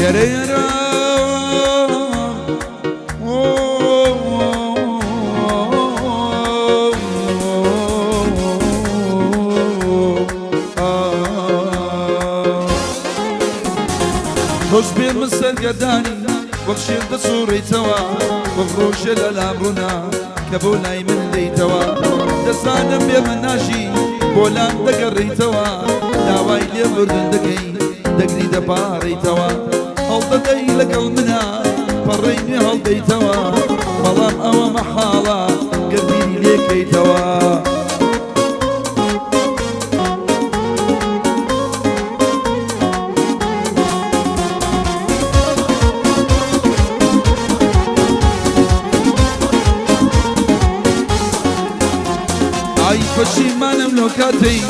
يريرا خوش بين مسل قداني وخشير بصوري توا وفروش الالامرنا كبولاي من لي توا دسانم بمناشي بولان دقري توا داواي لي بردن دقي دقري دباري توا هل دقي لقل منا فريني هل دي توا ملام او محالا قرديني ليكي توا پشیمانم لۆ کاتەی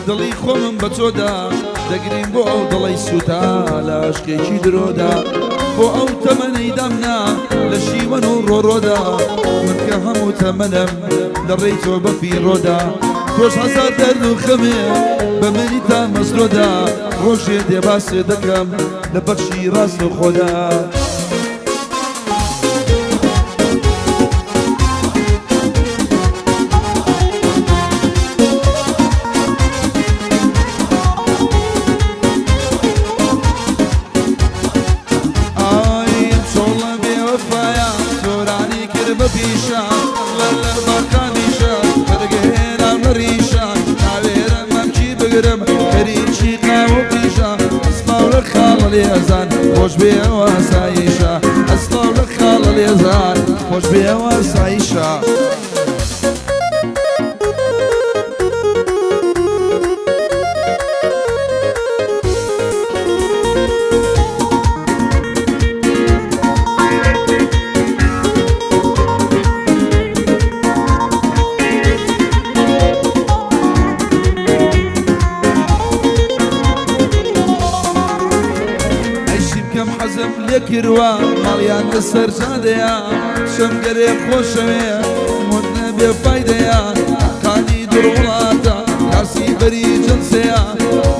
دڵی خۆمم بە تۆدا دەگرین بۆ ئەو دڵی سووتا لە عشقێکی درۆدا بۆ ئەو تەمەنەی دامنا لە شیوەن و ڕۆڕۆدا من کە هەموو تەمەنم دەڕێی تۆ بە فیڕۆدا تۆش هەزار دەرد و خەمێ بە منی تا مەزرۆدا ڕۆژێ دێباسێ دەکەم لە بەخشی ڕاست و خۆدا اليزان خوش بيه واسايشة أصلا لك خال اليزان خوش بيه واسايشة كروا ماليان لسر جاديا شمقري خوشوية مدن بفايديا قاني درولاتا كاسي بري جنسيا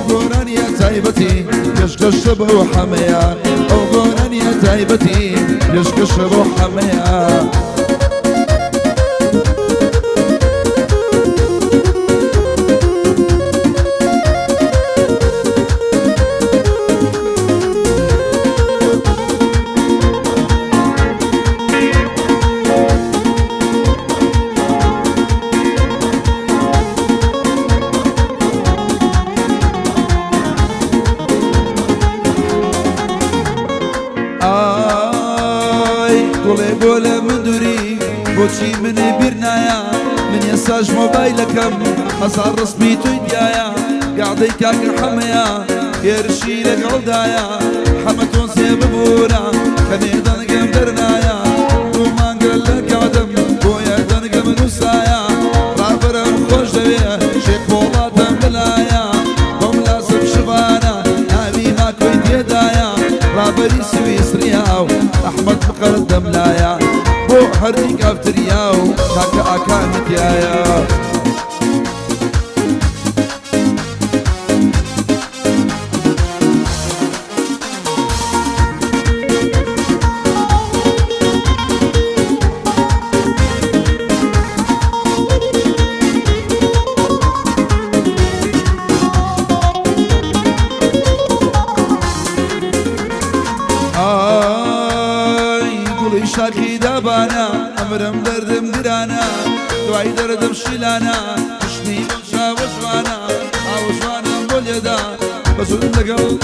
قونانيا تايبتي يشك الشبه وحميا او قونانيا تايبتي يشك الشبه وحميا قولي من دوري بوشي مني بيرنايا من يساج موبايلكم حصار رسمي تويديايا قاعدي كاك الحميا يرشي لك عودايا حمتون سيب بورا خميدا نقم درنايا وما نقل لك عدم بويا دنقم نوسايا رابرم خوش دويا شيخ بولاتا ملايا بوم لازم شبانا نابي ما كويت يدايا رابري سويسرياو أحمد مقدم لايا بو هردي كافترياو كاكا أكانت يايا شاكي دابانا أمرم دردم درانا دعي دردم شلانا تشني بلشا وشوانا وشوانا بوليدا بسول لقل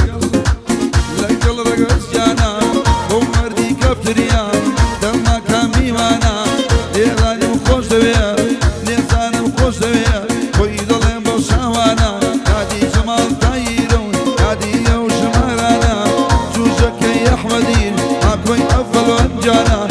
رقص جانا ومردي كافتريا دما كان ميوانا ليغاني وخوش دويا ليزاني وخوش دويا ويدو لين بوشاوانا هادي جمال تايرون هادي يو شمارانا جوجك يا أحمدين عاكوي أفضل وانجانا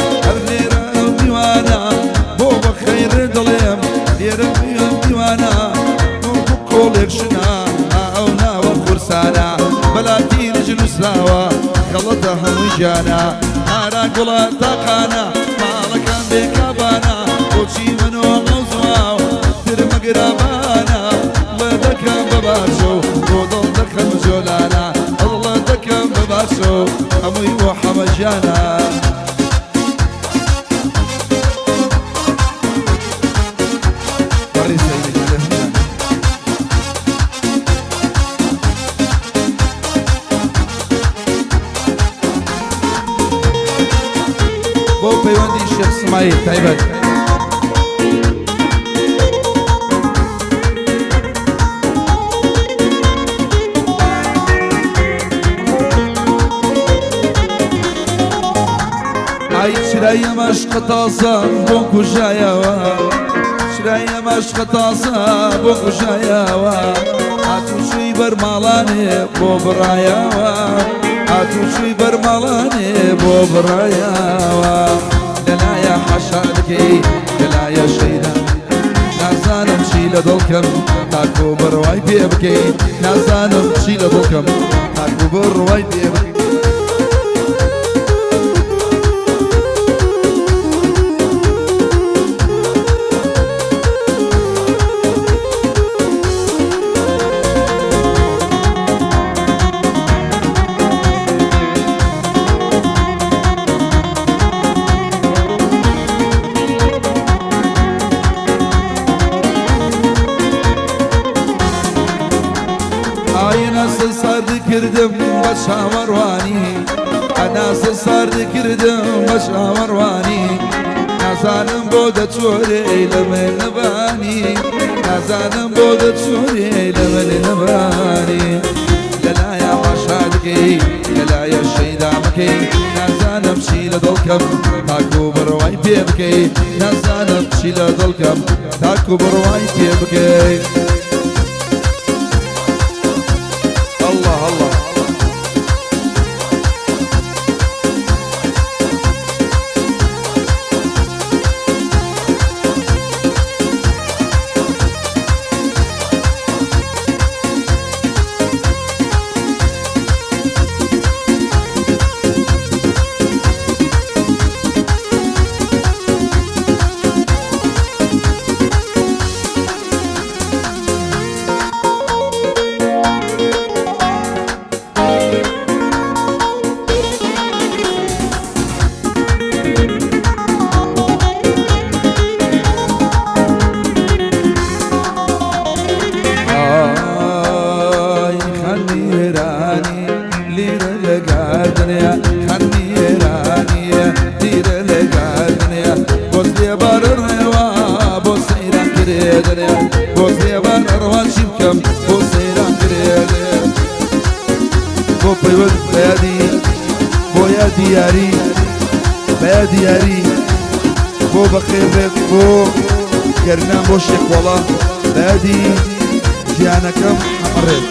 بلاتي رجل سلاوة خلطها وجانا هارا قولا تاقانا مالكا بيكابانا وشي منو غوزواو تر مقرابانا الله دكا بباشو وضل دكا مجولانا الله دكا بباشو جانا بو بيوندي الشيخ اسماعيل تعبت عيد شرايا مشق طاسة بوكو جايا شرايا مشق طاسة بوكو جايا هاتو شي برمالاني بو برايا هاتو شي برمالاني بو برايا لا يا حشادكي لا يا شيدا نازانم شيل دولكم تاكو برواي بيبكي نازانم شيل دولكم تاكو برواي بيبكي كردم بشاورواني أنا صار كردم بشاورواني نازانم بودة شوري لمن نباني نازانم بودة شوري لمن نباني لا يا عشادكي لا يا شيدامكي نازانم شيل دولكم تاكو برواي بيبكي نازانم شيل دولكم تاكو برواي بيبكي الله الله دياري بيا دياري بو بخير بو كرنا بوشك والله بادي جانا كم حمرت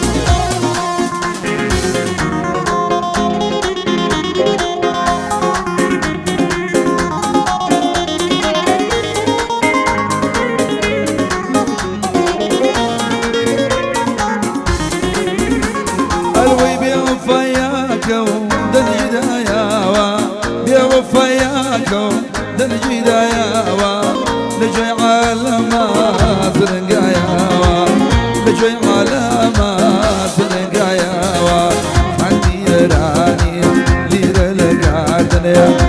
الوي بيوفياك دنجيدايا لجوي علامات رنقايا لجوي علامات رنقايا عندي راني ليرة لقعدني